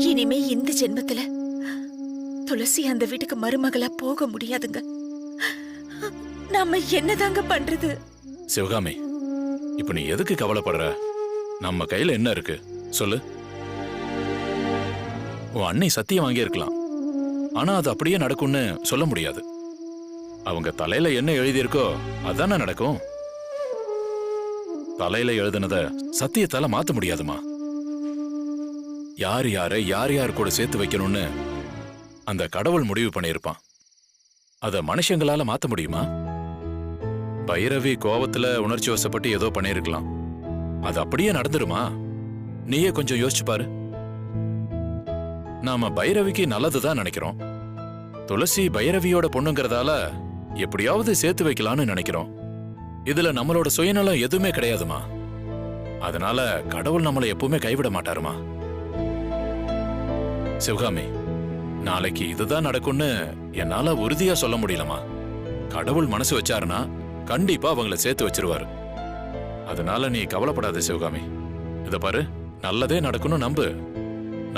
இனிமே இந்த ஜென்மத்துல துளசி அந்த வீட்டுக்கு மருமகளா போக முடியாதுங்க. நாம என்னதாங்க பண்றது? சிவகாமி, இப்ப நீ எதுக்கு கவலைப்படுற? நம்ம கையில என்ன இருக்கு சொல்லு. உன் அன்னை சத்தியம் வாங்கி இருக்கலாம், ஆனா அது அப்படியே நடக்கும்னு சொல்ல முடியாது. அவங்க தலையில என்ன எழுதியிருக்கோ அதானே நடக்கும். தலையில எழுதுனத சத்தியத்தால மாத்த முடியாதுமா. யார் யார் கூட சேர்த்து வைக்கணும்னு அந்த கடவுள் முடிவு பண்ணியிருப்பான். அத மனுஷங்களால மாத்த முடியுமா? பைரவி கோவத்துல உணர்ச்சி வசப்பட்டு ஏதோ பண்ணிருக்கலாம், அது அப்படியே நடந்துருமா? நீயே கொஞ்சம் யோசிச்சு பாரு. நாம பைரவிக்கு நல்லதுதான் நினைக்கிறோம். துளசி பைரவியோட பொண்ணுங்கிறதால எப்படியாவது சேர்த்து வைக்கலாம்னு நினைக்கிறோம். இதுல நம்மளோட சுயநலம் எதுவுமே கிடையாதுமா. அதனால கடவுள் நம்மளை எப்பவுமே கைவிட மாட்டாருமா. சிவகாமி, நாளைக்கு இதுதான் நடக்கும்னு என்னால உறுதியா சொல்ல முடியலமா. கடவுள் மனசு வச்சாருன்னா கண்டிப்பா அவங்கள சேர்த்து வச்சிருவாரு. அதனால நீ கவலைப்படாத சிவகாமி. இத பாரு, நல்லதே நடக்கணும் நம்பு.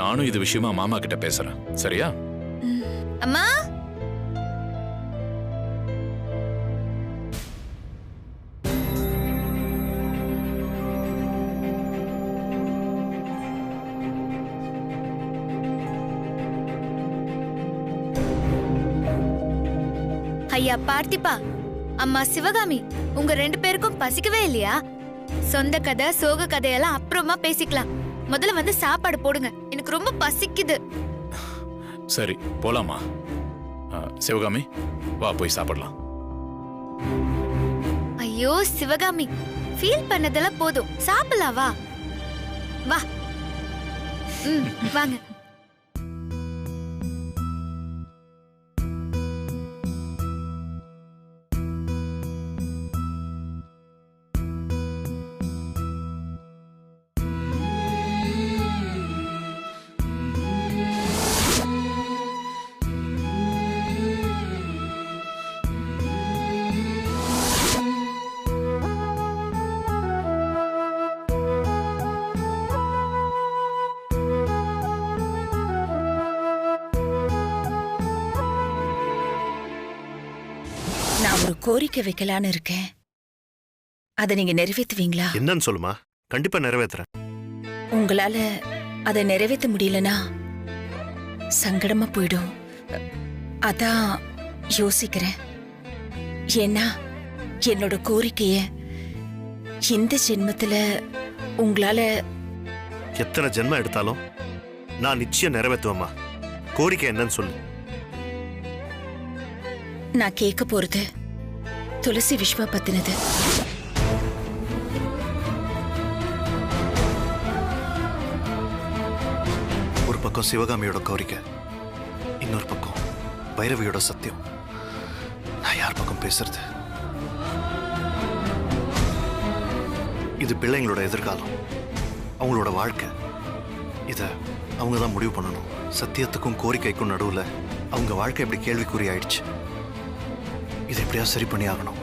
நானும் இது விஷயமா மாமா கிட்ட பேசுறேன், சரியா? அம்மா, ஐயா பார்த்திபா, அம்மா சிவகாமி, உங்க 2 பேருக்கும் பசிக்கவே இல்லையா? சொந்த கதை சோக கதையெல்லாம் அப்புறமா பேசிக்கலாம். முதல்ல வந்து சாப்பாடு போடுங்க, எனக்கு ரொம்ப பசிக்குது. சரி, போலாமா? சிவகாமி, வா போய் சாப்பிடலாம். ஐயோ சிவகாமி, ஃபீல் பண்ணதெல்லாம் போதும், சாப்பிடலாம் வா. வா. வாங்க. நான் ஒரு கோரிக்கை வைக்கலான்னு இருக்கேன். அதை நீங்க நிறைவேற்றுவீங்களா? என்னன்னு சொல்லுமா, கண்டிப்பா நிறைவேற்றுறேன். உங்களால அதை நிறைவேற்ற முடியலனா சங்கடமா போயிடும். அதான் யோசிக்கிறேன். ஏன்னா என்னோட கோரிக்கைய இந்த ஜென்மத்துல உங்களால எத்தனை ஜென்மம் எடுத்தாலும் நான் நிச்சயம் நிறைவேற்றுவேம்மா. கோரிக்கை என்னன்னு சொல்லு. நான் கேட்க போறது துளசி விஸ்வா பத்தினது. ஒரு பக்கம் சிவகாமியோட கோரிக்கை, இன்னொரு பக்கம் பைரவியோட சத்தியம். நான் யார் பக்கம் பேசுறது? இது பிள்ளைங்களோட எதிர்காலம், அவங்களோட வாழ்க்கை. இத அவங்க தான் முடிவு பண்ணணும். சத்தியத்துக்கும் கோரிக்கைக்கும் நடுவுல அவங்க வாழ்க்கை எப்படி கேள்விக்குறி ஆயிடுச்சு. இதை எப்படியா சரி பண்ணி ஆகணும்.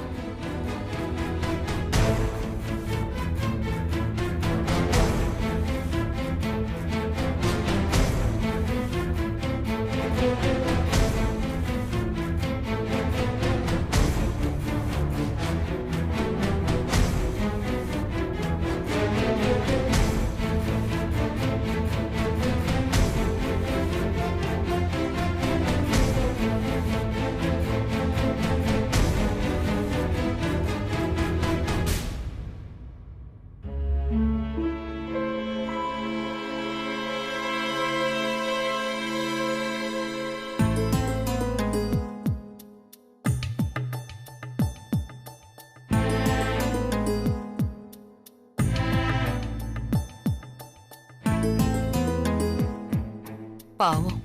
பாவம்,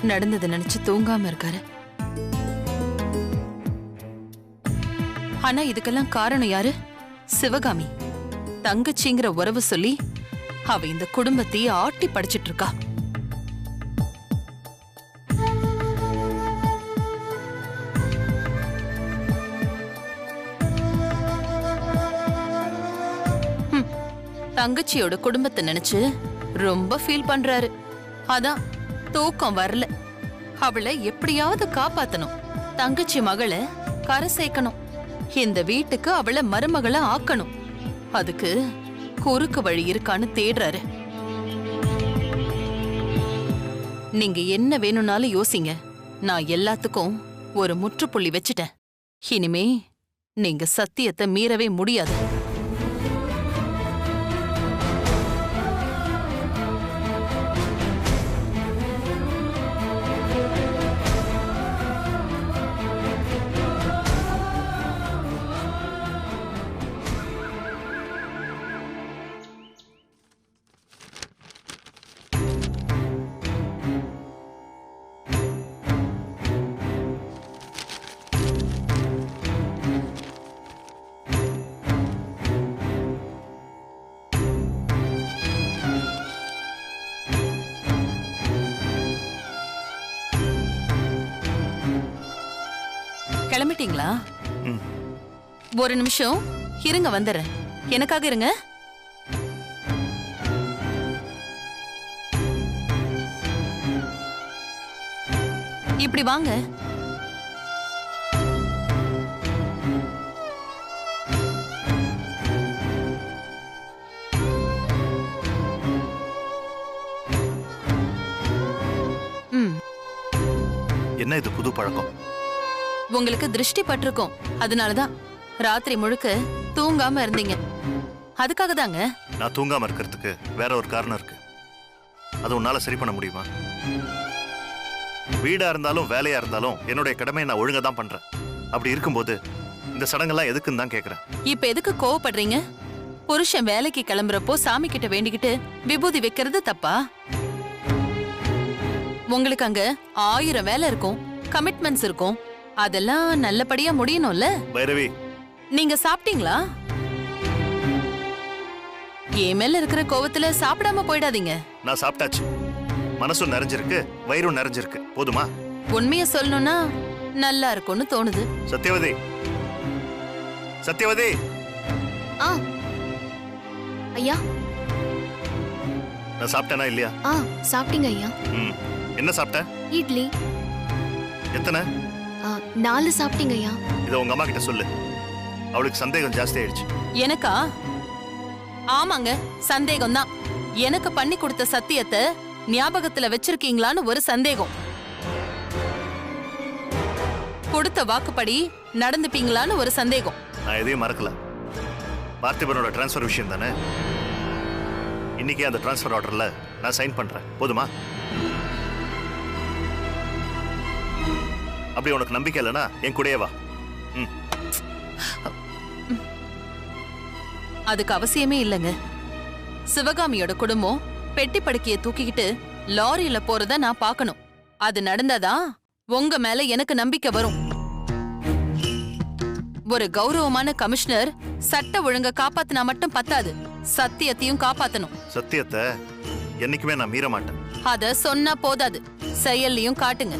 நடந்ததை நினைச்சு தூங்காம இருக்காரு. ஆனா இதுக்கெல்லாம் காரணம் யாரு? சிவகாமி. தங்கச்சிங்கிற உறவு சொல்லி அவ இந்த குடும்பத்தையே ஆட்டி படிச்சிட்டு இருக்கா. தங்கச்சியோட குடும்பத்தை நினைச்சு ரொம்ப ஃபீல் பண்றாரு. அதான் தூக்கம் வரல. அவளை எப்படியாவது காப்பாத்தணும். தங்கச்சி மகளை கரை சேர்க்கணும். இந்த வீட்டுக்கு அவளை மருமகளை ஆக்கணும். அதுக்கு குறுக்கு வழி இருக்கான்னு தேடுறாரு. நீங்க என்ன வேணும்னாலும் யோசிங்க. நான் எல்லாத்துக்கும் ஒரு முற்றுப்புள்ளி வச்சுட்டேன். இனிமே நீங்க சத்தியத்தை மீறவே முடியாது. கிளம்பிட்டீங்களா? ஒரு நிமிஷம் இருங்க, வந்துடுறேன். எனக்காக இருங்க. இப்படி வாங்க. என்ன இது புது பழக்கம்? உங்களுக்கு திருஷ்டி பட்டிருக்கும். அதனாலதான் ராத்திரி முழுக்க தூங்காம இருந்தீங்க. அதுக்காக தாங்க. நான் தூங்காம இருக்கிறதுக்கு வேற ஒரு காரணம் இருக்கு. அது உன்னால சரி பண்ண முடியுமா? வீடா இருந்தாலும் வேலையா இருந்தாலும் என்னுடைய கடமையை நான் ஒழுங்கா தான் பண்றேன். அப்படி இருக்கும்போது இந்த சடங்கெல்லாம் எதுக்குன்னு தான் கேக்குறேன். இப்ப எதுக்கு கோவப்படுறீங்க? புருஷன் வேலைக்கு கிளம்புறப்போ சாமி கிட்ட வேண்டிக்கிட்டு விபூதி வைக்கிறது தப்பா? உங்களுக்கு அங்க 1000 வேலை இருக்கும், கமிட்மெண்ட்ஸ் இருக்கும். அதெல்லாம் நல்லபடியா முடியணும்ல. பைரவி, நீங்க சாப்பிட்டீங்களா? என் மேல இருக்கிற கோவத்துல சாப்பிடாம போயிடாதீங்க. நான் சாப்பிட்டாச்சு. மனசும் நிறைஞ்சிருக்கு, வயிறும் நிறைஞ்சிருக்கு. போதுமா? உண்மைய சொல்லணும்னா நல்லா இருக்கும்னு தோணுது. சத்யவதி, சத்யவதி. ஐயா, நான் சாப்பிட்டேனா இல்லையா? சாப்பிட்டீங்க ஐயா. என்ன சாப்பிட்ட? இட்லி. எத்தனை? 4 சாப்பிட்டீங்க ஐயா. இத உங்க அம்மா கிட்ட சொல்லு. அவளுக்கு சந்தேகம் ஜாஸ்தி ஆயிடுச்சு. எனக்கா? ஆமாங்க, சந்தேகம் தான். எனக்கு பண்ணி கொடுத்த சத்தியத்தை ஞாபகத்துல வச்சிருக்கீங்களான்னு ஒரு சந்தேகம். கொடுத்த வாக்குப்படி நடந்துப்பீங்களான்னு ஒரு சந்தேகம். நான் எதையும் மறக்கல. பார்த்திபனோட டிரான்ஸ்ஃபர் விஷயம் தானே. இன்னைக்கே அந்த டிரான்ஸ்ஃபர் ஆர்டர்ல நான் சைன் பண்றேன். போதுமா? அப்படி உனக்கு நம்பிக்கை இல்லைன்னா என் கூடயே வா. அதுக்கு அவசியமே இல்லைங்க. சிவகாமியோட குடும்பம் பெட்டி படுக்கைய தூக்கிக்கிட்டு லாரியில போறத நான் பார்க்கணும். அது நடந்தாதான் உங்க மேல எனக்கு நம்பிக்கை வரும். ஒரு கௌரவமான கமிஷனர் சட்ட ஒழுங்க காப்பாத்தினா மட்டும் பத்தாது, சத்தியத்தையும் காப்பாத்தணும். சத்தியத்தை என்னைக்குமே நான் மீற மாட்டேன். அத சொன்னா போதாது, செயல்லையும் காட்டுங்க.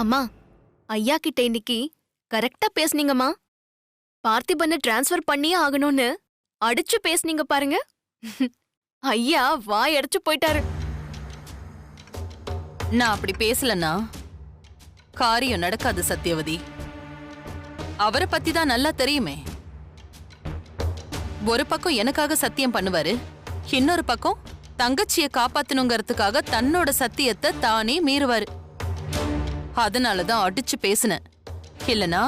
அம்மா, ஐயா கிட்ட இன்னைக்கு கரெக்டா பேசுனீங்கம்மா. பார்த்திபனை டிரான்ஸ்ஃபர் பண்ணியே ஆகணும்னு அடிச்சு பேசுனீங்க பாருங்க. ஐயா வாய் அடிச்சு போயிட்டாரு. நான் அப்படி பேசலன்னா காரியம் நடக்காது சத்யவதி. அவரை பத்தி தான் நல்லா தெரியுமே. ஒரு பக்கம் எனக்காக சத்தியம் பண்ணுவாரு, இன்னொரு பக்கம் தங்கச்சியை காப்பாத்தணுங்கிறதுக்காக தன்னோட சத்தியத்தை தானே மீறுவாரு. அதனாலதான் அடிச்சு பேசினேன். இல்லனா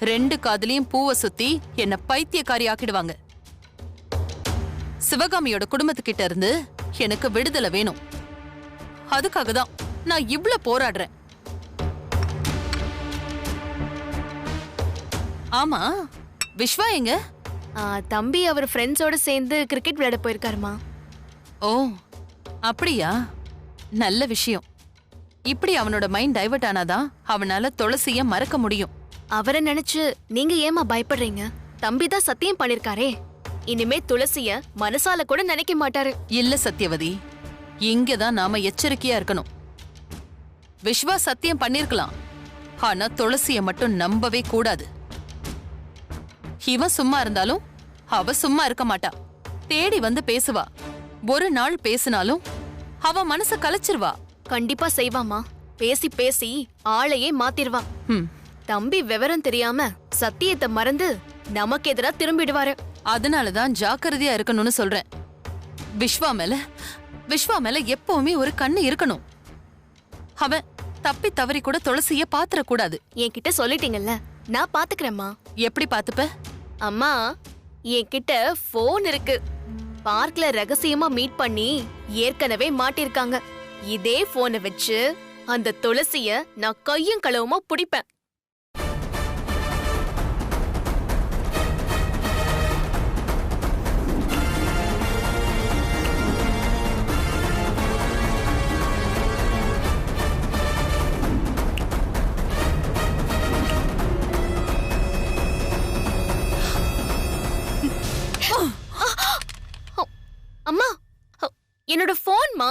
2 காதுலயும் பூவை சுத்தி என்ன பைத்தியக்காரி ஆக்கிடுவாங்க. சிவகாமியோட குடும்பத்துக்கிட்ட இருந்து எனக்கு விடுதலை வேணும். அதுக்காக தான் நான் இவ்ளோ போராடுறேன். ஆமா, விஸ்வா எங்க? தம்பி அவர் ஃப்ரெண்ட்ஸோட சேர்ந்து கிரிக்கெட் விளையாட போயிருக்காருமா. ஓ, அப்படியா? நல்ல விஷயம். இப்படி அவனோட மைண்ட் டைவர்ட் ஆனாதான் அவனால துளசிய மறக்க முடியும். அவரை நினைச்சு நீங்க ஏமா பயப்படுறீங்க? தம்பி தான் சத்தியம் பண்ணிருக்காரே, இனிமே துளசிய மனசால கூட நினைக்க மாட்டாரு. இல்ல சத்யவதி, இங்கதான் நாம எச்சரிக்கையா இருக்கணும். விஸ்வா சத்தியம் பண்ணிருக்கலாம், ஆனா துளசிய மட்டும் நம்பவே கூடாது. இவன் சும்மா இருந்தாலும் அவ சும்மா இருக்க மாட்டா. தேடி வந்து பேசுவா. ஒரு நாள் பேசினாலும் அவ மனச கலைச்சிருவா. கண்டிப்பா செய்வாமா. பேசி பேசி ஆளையே மாத்திருவா. ம், தம்பி விவரம் தெரியாம சத்தியத்தை மறந்து நமக்கு எதிரா திரும்பிடுவாரு. அதனாலதான் ஜாக்கிரதையா இருக்கணும்னு சொல்றேன். விஸ்வா மேல எப்பவுமே ஒரு கண்ணு இருக்கணும். அவன் தப்பி தவறி கூட துளசிய பாத்திரக்கூடாது. என்கிட்ட சொல்லிட்டீங்கல்ல, நான் பாத்துக்கிறேம்மா. எப்படி பாத்துப்ப? அம்மா, என்கிட்ட போன் இருக்கு. பார்க்ல ரகசியமா மீட் பண்ணி ஏற்கனவே மாட்டிருக்காங்க. இதே போனை வச்சு அந்த துளசிய நான் கையும் களவுமா பிடிப்பேன். அம்மா, என்னோட போன்மா.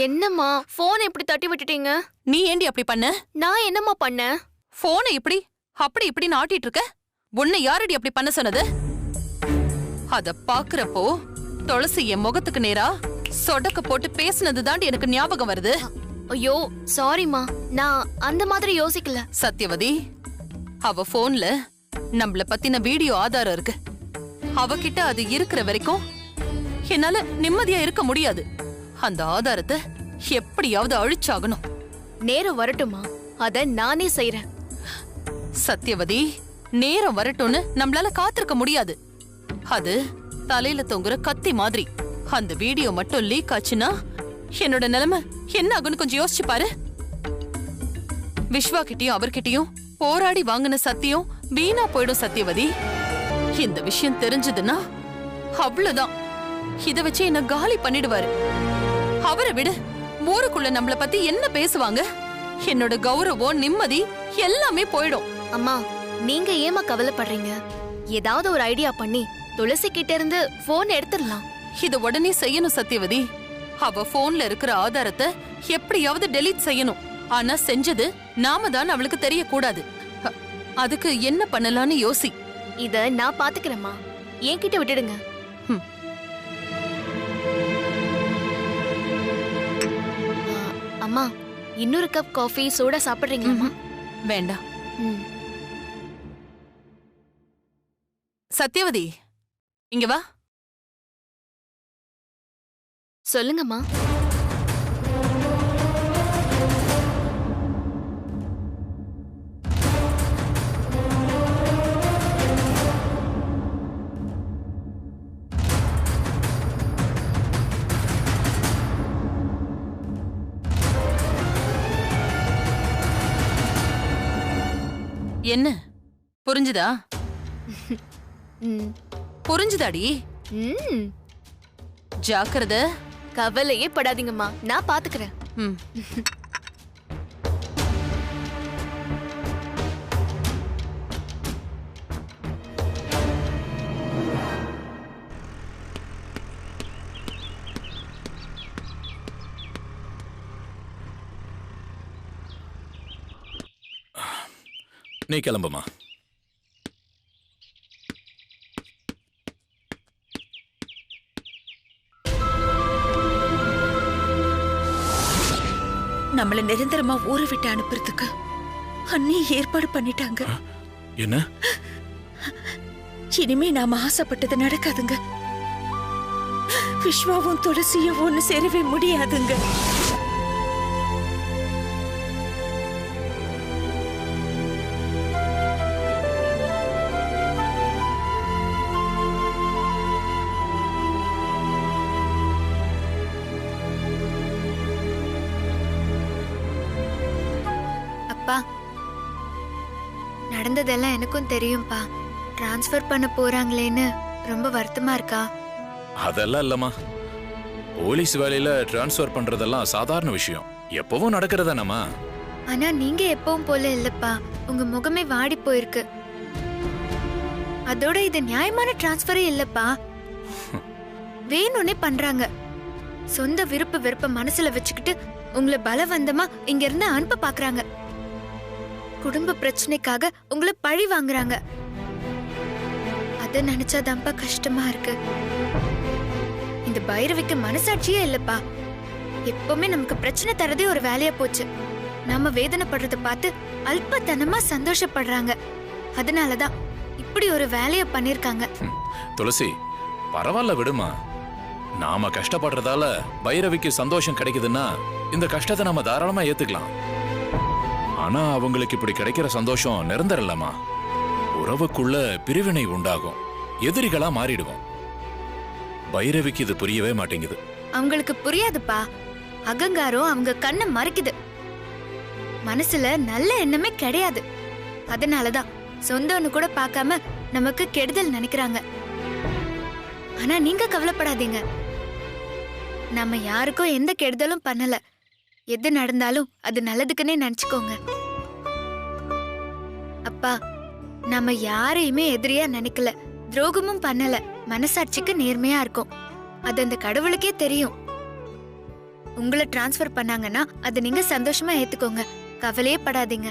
என்னம்மா, போன் எப்படி தட்டி விட்டுட்டீங்க? நீ ஏண்டி அப்படி பண்ண? நான் என்னம்மா பண்ணேன்? போனை இப்படி அப்படி இப்படின்னு ஆட்டிட்டு இருக்க. உன்னை யாரடி அப்படி பண்ண சொன்னது? அத பாக்குறப்போ துளசி என் முகத்துக்கு நேரா சொடக்க போட்டு பேசுனது தாண்டி எனக்கு ஞாபகம் வருது. ஐயோ சாரிம்மா, நான் அந்த மாதிரி யோசிக்கல. சத்யவதி, அவ போன்ல நம்மள பத்தின வீடியோ ஆதாரம் இருக்கு. அவகிட்ட அது இருக்கிற வரைக்கும் என்னால நிம்மதியா இருக்க முடியாது. அந்த ஆதாரத்தை எப்படியாவது அழிச்சாகணும். நேரம் வரட்டுமா, அத நானே செய்றேன். சத்யவதி, நேரம் வரட்டும்னு நம்மளால காத்திருக்க முடியாது. அது தலையில தொங்குற கத்தி மாதிரி. அந்த வீடியோ மட்டும் லீக் ஆச்சுன்னா என்னோட நிலைமை என்ன ஆகுன்னு கொஞ்சம் யோசிச்சு பாரு. விஸ்வா கிட்டயும் அவர்கிட்டயும் போராடி வாங்கின சத்தியம் வீணா போயிடும் சத்யவதி. இந்த விஷயம் தெரிஞ்சதுன்னா அவ்வளவுதான். இத வச்சு என்ன காலி பண்ணிடுவாரு. அவரை விடு, ஊருக்குள்ள நம்மள பத்தி என்ன பேசுவாங்க? என்னோட கௌரவம், நிம்மதி எல்லாமே போயிடும். அம்மா, நீங்க ஏமா கவலைப்படுறீங்க? ஏதாவது ஒரு ஐடியா பண்ணி துளசி கிட்ட இருந்து போன் எடுத்துடலாம். இத உடனே செய்யணும் சத்யவதி. அவ போன்ல இருக்கிற ஆதாரத்தை எப்படியாவது டெலீட் செய்யணும். ஆனா செஞ்சது நாம தான் அவளுக்கு தெரியக்கூடாது. அதுக்கு என்ன பண்ணலாம்னு யோசி. இத நான் பாத்துக்கிறேம்மா, என்கிட்ட விட்டுடுங்க. அம்மா, இன்னொரு கப் காஃபி சூடா சாப்பிடுறீங்களா? வேண்டாம். சத்யவதி, இங்க வா. சொல்லுங்கம்மா. என்ன புரிஞ்சுதா? ம். புரிஞ்சுதாடி? ம். ஜாக்கிரதை. கவலையே படாதீங்கம்மா, நான் பாத்துக்கிறேன். ம். நீ கிளம்புமா. நம்மள நிரந்தரமா ஊரை விட்டு அனுப்புறதுக்கு அண்ணி ஏற்பாடு பண்ணிட்டாங்க. என்ன? இனிமே நாம ஆசைப்பட்டது நடக்காதுங்க. விஸ்வாவும் துளசியும் ஒண்ணு சேரவே முடியாதுங்க. அப்பா, நடந்ததெல்லாம் எனக்கும் தெரியும்பா. டிரான்ஸ்ஃபர் பண்ண போறாங்களேன்னு ரொம்ப வருத்தமா இருக்கா? அதெல்லாம் இல்லம்மா. போலீஸ் வேலையில டிரான்ஸ்ஃபர் பண்றதெல்லாம் சாதாரண விஷயம், எப்பவும் நடக்கிறதானம்மா. ஆனா நீங்க எப்பவும் போல இல்லப்பா. உங்க முகமே வாடி போயிருக்கு. அதோட இது நியாயமான டிரான்ஸ்ஃபரே இல்லப்பா. வேணும்னே பண்றாங்க. சொந்த விருப்ப வெறுப்ப மனசுல வச்சுக்கிட்டு உங்களை பலவந்தமா இங்க இருந்து அனுப்ப பாக்குறாங்க. குடும்ப பிரச்சனைக்காக உங்களை பழி வாங்குறாங்க. அத நினைச்சாதான்ப்பா கஷ்டமா இருக்கு. இந்த பைரவிக்கு மனசாட்சியே இல்லப்பா. எப்பவுமே நமக்கு பிரச்சனை தரதே ஒரு வேலையா போச்சு. நாம வேதனைப்படுறத பார்த்து அல்பத்தனமா சந்தோஷப்படுறாங்க. அதனாலதான் இப்படி ஒரு வேலைய பண்ணிருக்காங்க. துளசி, பரவாயில்ல விடுமா. நாம கஷ்டப்படுறதால பைரவிக்கு சந்தோஷம் கிடைக்குதுன்னா இந்த கஷ்டத்தை நாம தாராளமா ஏத்துக்கலாம். ஆனா அவங்களுக்கு இப்படி கிடைக்கிற சந்தோஷம் நிரந்தரம் இல்லமா. உறவுக்குள்ள பிரிவினை உண்டாகும், எதிரிகளா மாறிடுவோம். பைரவிக்கு இது புரியவே மாட்டேங்குது. அவங்களுக்கு புரியாதுப்பா. அகங்காரம் அவங்க கண்ணை மறைக்குது. மனசுல நல்ல எண்ணமே கிடையாது. அதனாலதான் சொந்தம்னு கூட பார்க்காம நமக்கு கெடுதல் நினைக்கிறாங்க. ஆனா நீங்க கவலைப்படாதீங்க. நம்ம யாருக்கும் எந்த கெடுதலும் பண்ணல. எது நடந்தாலும் அது நல்லதுக்குன்னே நினைச்சுக்கோங்க. அப்பா, நம்ம யாரையுமே எதிரியா நினைக்கல, துரோகமும் பண்ணல. மனசாட்சிக்கு நேர்மையா இருக்கும். அது அந்த கடவுளுக்கே தெரியும். உங்களை டிரான்ஸ்ஃபர் பண்ணாங்கன்னா அது நீங்க சந்தோஷமா ஏத்துக்கோங்க. கவலையே படாதீங்க.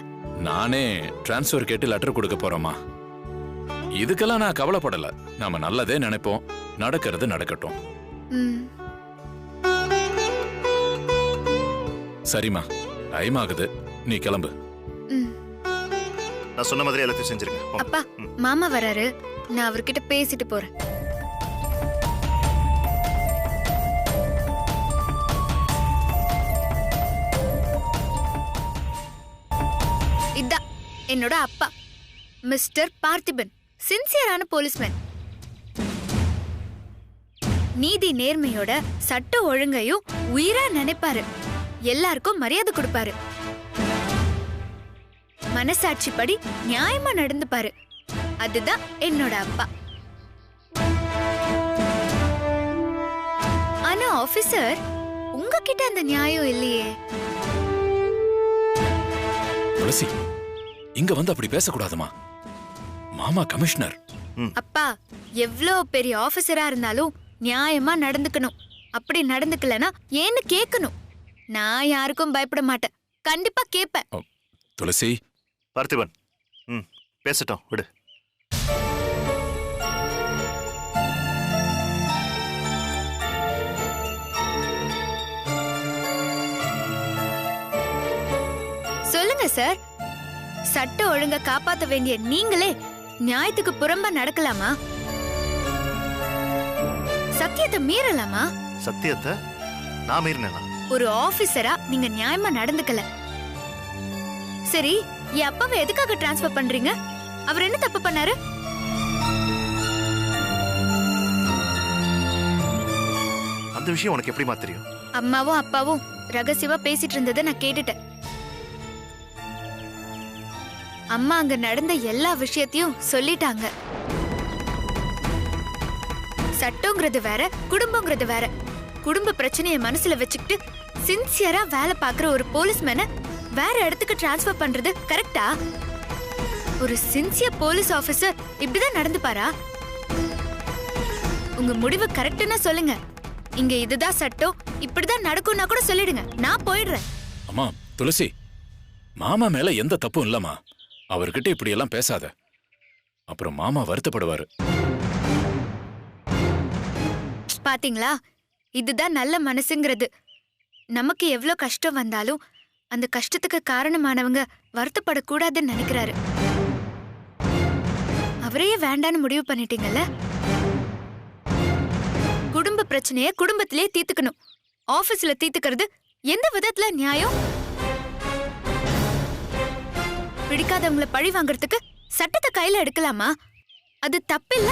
நானே டிரான்ஸ்ஃபர் கேட்டு லெட்டர் கொடுக்க போறேம்மா. இதுக்கெல்லாம் நான் கவலைப்படல. நாம நல்லதே நினைப்போம். நடக்கிறது நடக்கட்டும். சரிம்மா, டைம் ஆகுது. நீ கிளம்பு. நான் சொன்ன மாதிரி எல்லாத்தையும் செஞ்சிருங்க. அப்பா, மாமா வராரு. நான் அவர்கிட்ட பேசிட்டு போறேன். இதான் என்னோட அப்பா, மிஸ்டர் பார்த்திபன். சின்சியரான போலீஸ்மேன். நீதி நேர்மையோட சட்ட ஒழுங்கையும் உயிரா நினைப்பாரு. எல்லாருக்கும் மரியாதை கொடுப்பாரு. மனசாட்சிப்படி நியாயமா நடந்துப்பாரு. அதுதான் என்னோட அப்பா. ஆனா ஆபீசர், உங்ககிட்ட அந்த நியாயம் இல்லையே. துளசி, இங்க வந்து அப்படி பேசக்கூடாதுமா. மாமா கமிஷனர். அப்பா, எவ்ளோ பெரிய ஆபீசரா இருந்தாலும் நியாயமா நடந்துக்கணும். அப்படி நடந்துக்கலனா ஏன்னு கேட்கணும். நான் யாருக்கும் பயப்பட மாட்டேன். கண்டிப்பா கேட்பேன். துளசி. பார்த்திபன், பேசட்டும் விடு. சொல்லுங்க சார். சட்ட ஒழுங்க காப்பாத்த வேண்டிய நீங்களே நியாயத்துக்கு புறம்பா நடக்கலாமா? சத்தியத்தை மீறலாமா? சத்தியத்தை நான் மீறினேனா? ஒரு ஆபீசரா நீங்க நியாயமா நடந்துக்கல. சரி, என் அப்பாவை எதுக்காக டிரான்ஸ்ஃபர் பண்றீங்க? அவர் என்ன தப்பு பண்ணாரு? அந்த விஷயம் உனக்கு எப்படிமா தெரியும்? அம்மாவும் அப்பாவும் ரகசியமா பேசிட்டு இருந்ததை நான் கேட்டுட்டேன். அம்மா அங்க நடந்த எல்லா விஷயத்தையும் சொல்லிட்டாங்க. சட்டங்கிறது வேற, குடும்பங்கிறது வேற. குடும்ப பிரச்சனையை மனசுல வச்சுக்கிட்டு சின்சியரா வேலை பார்க்குற ஒரு போலீஸ்மேனை வேற இடத்துக்கு டிரான்ஸ்ஃபர் பண்றது கரெக்டா? ஒரு சின்சியர் போலீஸ் ஆபீசர் இப்படிதான் நடந்துப்பாரா? உங்க முடிவு கரெக்ட்னா சொல்லுங்க. இங்க இதுதான் சட்டம், இப்படிதான் நடக்கும்னா கூட சொல்லிடுங்க. நான் போயிடுறேன். அம்மா துளசி, மாமா மேல எந்த தப்பும் இல்லம்மா. அவர்கிட்ட இப்படி எல்லாம் பேசாத. அப்புறம் மாமா வருத்தப்படுவாரு. பாத்தீங்களா, இதுதான் நல்ல மனசுங்கிறது. நமக்கு எவ்வளவு கஷ்டம் வந்தாலும் அந்த கஷ்டத்துக்கு காரணமானவங்க வருத்தப்படக்கூடாதுன்னு நினைக்கிறாரு. அவரையே வேண்டான்னு முடிவு பண்ணிட்டீங்கல்ல. குடும்ப பிரச்சனைய குடும்பத்திலே தீர்த்துக்கணும். ஆபீஸ்ல தீர்த்துக்கிறது எந்த விதத்துல நியாயம்? பிடிக்காதவங்களை பழி வாங்கறதுக்கு சட்டத்தை கையில எடுக்கலாமா? அது தப்பில்ல.